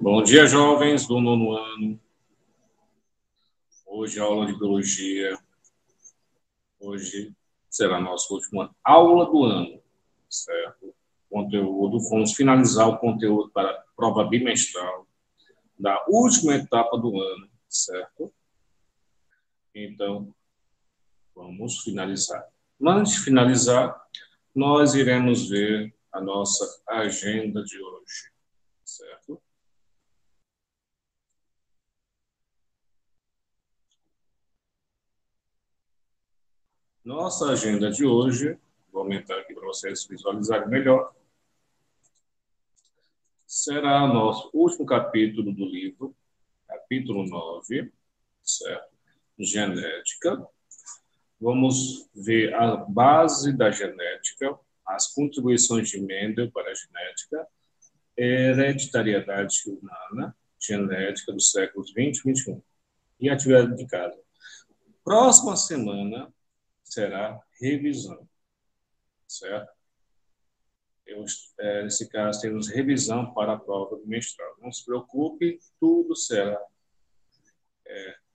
Bom dia, jovens do nono ano. Hoje, aula de biologia. Hoje será a nossa última aula do ano, certo? Conteúdo, vamos finalizar o conteúdo para a prova bimestral da última etapa do ano, certo? Então, vamos finalizar. Mas, antes de finalizar, nós iremos ver a nossa agenda de hoje, certo? Nossa agenda de hoje, vou aumentar aqui para vocês visualizarem melhor, será nosso último capítulo do livro, capítulo 9, certo? Genética. Vamos ver a base da genética, as contribuições de Mendel para a genética, hereditariedade humana, genética dos séculos 20 e 21, e atividade de casa. Próxima semana será revisão, certo? Nesse caso, temos revisão para a prova bimestral. Não se preocupe, tudo será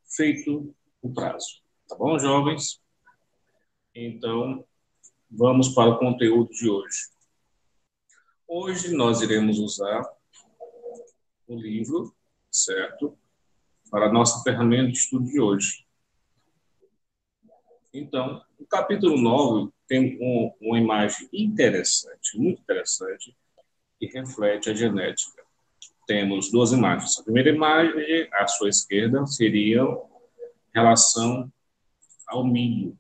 feito o prazo. Tá bom, jovens? Então, vamos para o conteúdo de hoje. Hoje nós iremos usar o livro, certo? Para a nossa ferramenta de estudo de hoje. Então, o capítulo 9 tem uma imagem interessante, muito interessante, que reflete a genética. Temos duas imagens. A primeira imagem, à sua esquerda, seria relação ao milho.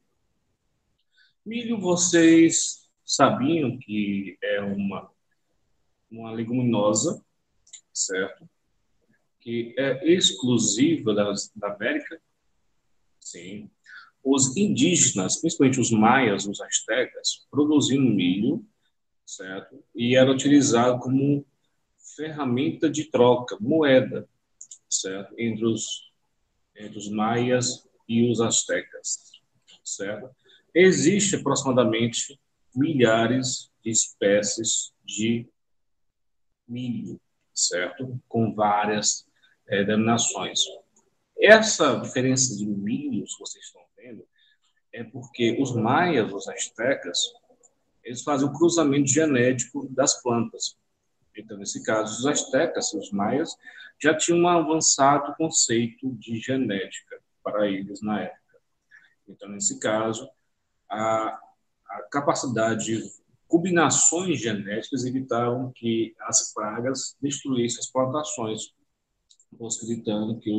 Milho, vocês sabiam que é uma leguminosa, certo? Que é exclusiva da América? Sim. Os indígenas, principalmente os maias, os astecas, produziam milho, certo? E era utilizado como ferramenta de troca, moeda, certo? Entre os maias e os astecas, certo? Existe aproximadamente milhares de espécies de milho, certo? Com várias denominações. Essa diferença de milhos que vocês estão vendo é porque os maias, os astecas, eles fazem o cruzamento genético das plantas. Então, nesse caso, os astecas, os maias, já tinham um avançado conceito de genética para eles na época. Então, nesse caso, a capacidade de combinações genéticas evitavam que as pragas destruíssem as plantações, possibilitando que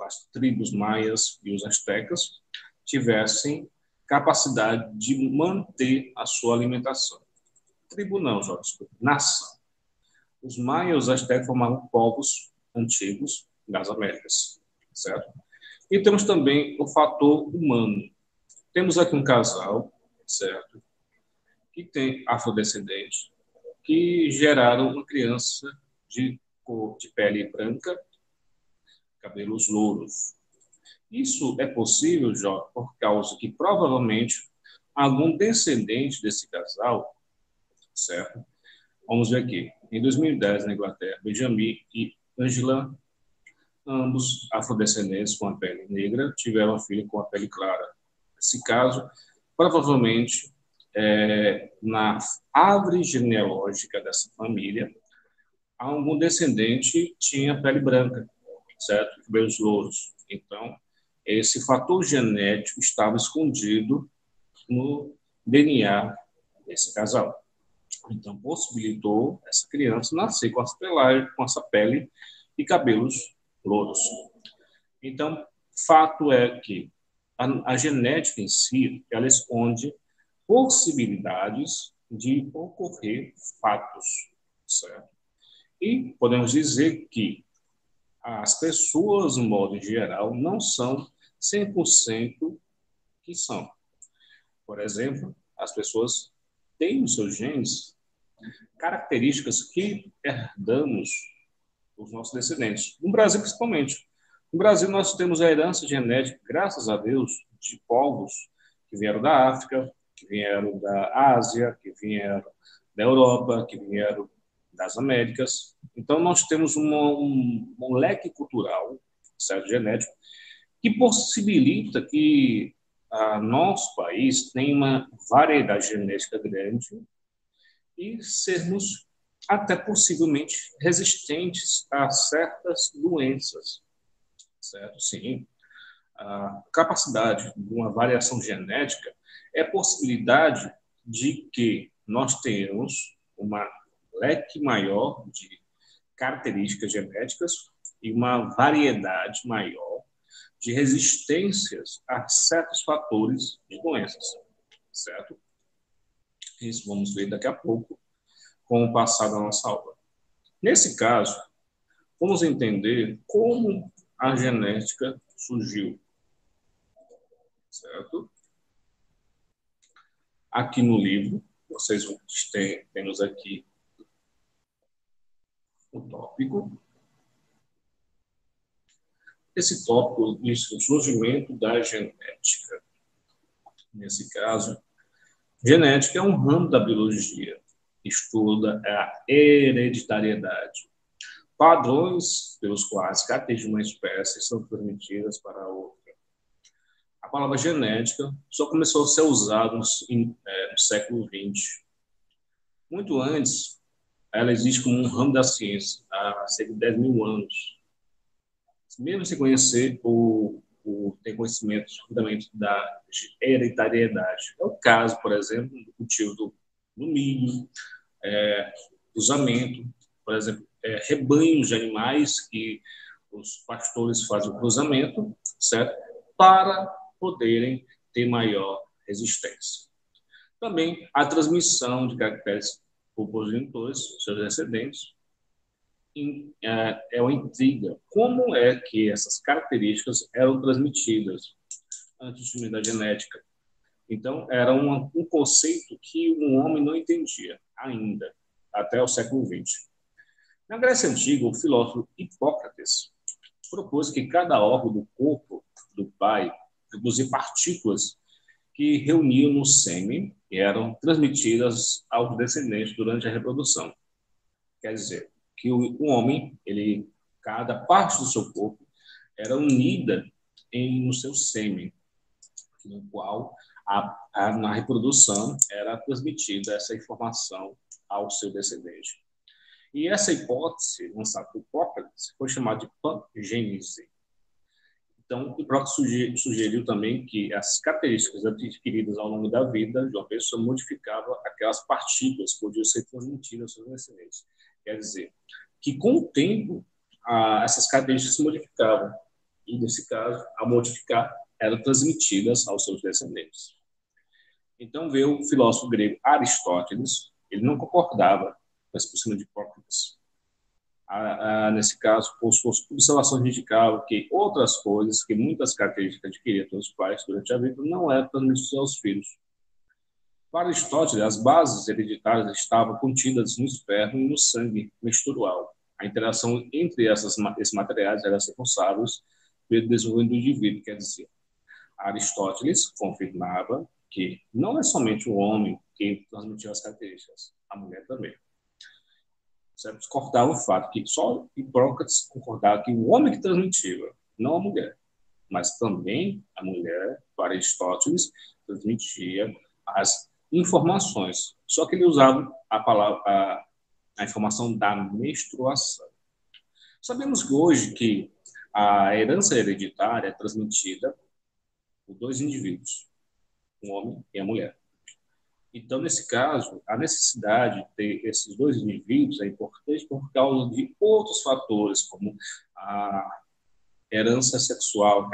as tribos maias e os astecas tivessem capacidade de manter a sua alimentação. Tribo não, Jorge, desculpa, nação. Os maias e os astecas formavam povos antigos das Américas, certo? E temos também o fator humano. Temos aqui um casal, certo, que tem afrodescendentes, que geraram uma criança de cor de pele branca, cabelos louros. Isso é possível, Jó, por causa que provavelmente algum descendente desse casal, certo? Vamos ver aqui. Em 2010, na Inglaterra, Benjamin e Angela, ambos afrodescendentes com a pele negra, tiveram um filho com a pele clara. Nesse caso, provavelmente, na árvore genealógica dessa família, algum descendente tinha pele branca, certo? Cabelos louros. Então, esse fator genético estava escondido no DNA desse casal. Então, possibilitou essa criança nascer com essa pele e cabelos louros. Então, fato é que a genética em si, ela esconde possibilidades de ocorrer fatos, certo? E podemos dizer que as pessoas, no modo geral, não são 100% que são. Por exemplo, as pessoas têm nos seus genes características que herdamos dos nossos descendentes. No Brasil, principalmente. No Brasil, nós temos a herança genética, graças a Deus, de povos que vieram da África, que vieram da Ásia, que vieram da Europa, que vieram das Américas. Então, nós temos um leque cultural, certo, genético, que possibilita que nosso país tenha uma variedade genética grande e sermos até possivelmente resistentes a certas doenças, certo? Sim, a capacidade de uma variação genética é a possibilidade de que nós tenhamos uma leque maior de características genéticas e uma variedade maior de resistências a certos fatores de doenças, certo? Isso vamos ver daqui a pouco com o passar da nossa aula. Nesse caso, vamos entender como a genética surgiu, certo? Aqui no livro, vocês temos aqui o tópico. Esse tópico diz o surgimento da genética. Nesse caso, genética é um ramo da biologia, estuda a hereditariedade, padrões pelos quais características de uma espécie são transmitidas para a outra. A palavra genética só começou a ser usada no século XX. Muito antes, ela existe como um ramo da ciência, há cerca de 10 mil anos. Mesmo sem conhecer ter conhecimento fundamental da hereditariedade. É o caso, por exemplo, do cultivo do milho, cruzamento, por exemplo, rebanhos de animais que os pastores fazem o cruzamento, certo? Para poderem ter maior resistência. Também a transmissão de caracteres por progenitores, seus descendentes, é uma intriga. Como é que essas características eram transmitidas antes do surgimento da genética? Então, era um conceito que o homem não entendia ainda, até o século XX. Na Grécia Antiga, o filósofo Hipócrates propôs que cada órgão do corpo do pai produzia partículas que reuniam no sêmen e eram transmitidas aos descendentes durante a reprodução. Quer dizer, que o homem, cada parte do seu corpo era unida no seu sêmen, no qual na reprodução era transmitida essa informação ao seu descendente. E essa hipótese, lançada por Hipócrates, foi chamada de pangênese. Então, Hipócrates sugeriu também que as características adquiridas ao longo da vida de uma pessoa modificavam aquelas partículas que podiam ser transmitidas aos seus descendentes. Quer dizer, que com o tempo, essas características se modificavam. E, nesse caso, ao modificar, eram transmitidas aos seus descendentes. Então, veio o filósofo grego Aristóteles, ele não concordava com esse posicionamento de Hipócrates. Nesse caso, suas observações indicavam que outras coisas, que muitas características adquiridas pelos pais durante a vida, não eram transmitidas aos filhos. Para Aristóteles, as bases hereditárias estavam contidas no esperma e no sangue menstrual. A interação entre esses materiais era responsável pelo desenvolvimento do indivíduo. Quer dizer, Aristóteles confirmava que não é somente o homem que transmitia as características, a mulher também. Certo? Discordava o fato que só Hipócrates concordava que o homem que transmitia, não a mulher, mas também a mulher, para Aristóteles, transmitia as informações. Só que ele usava a informação da menstruação. Sabemos que hoje que a herança hereditária é transmitida por dois indivíduos, um homem e a mulher. Então, nesse caso, a necessidade de ter esses dois indivíduos é importante por causa de outros fatores, como a herança sexual,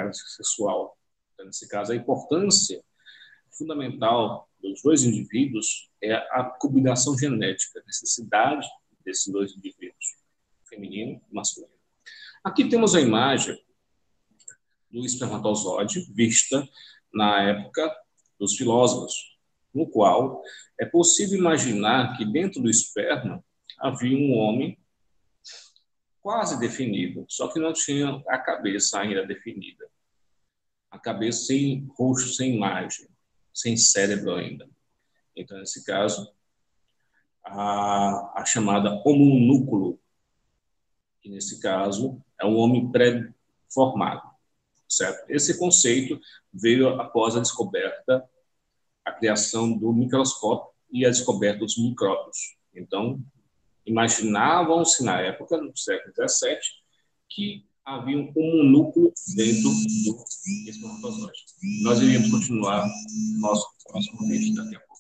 Então, nesse caso, a importância fundamental dos dois indivíduos é a combinação genética, a necessidade desses dois indivíduos, feminino e masculino. Aqui temos a imagem do espermatozoide vista na época dos filósofos, no qual é possível imaginar que dentro do esperma havia um homem quase definido, só que não tinha a cabeça ainda definida. A cabeça sem rosto, sem imagem, sem cérebro ainda. Então, nesse caso, a chamada homunúculo, que nesse caso é um homem pré-formado, certo? Esse conceito veio após a descoberta, a criação do microscópio e a descoberta dos micróbios. Então, imaginavam-se na época, no século XVII, que havia um homunúculo dentro do espermatozoide. Nós iríamos continuar nosso próximo vídeo daqui a pouco.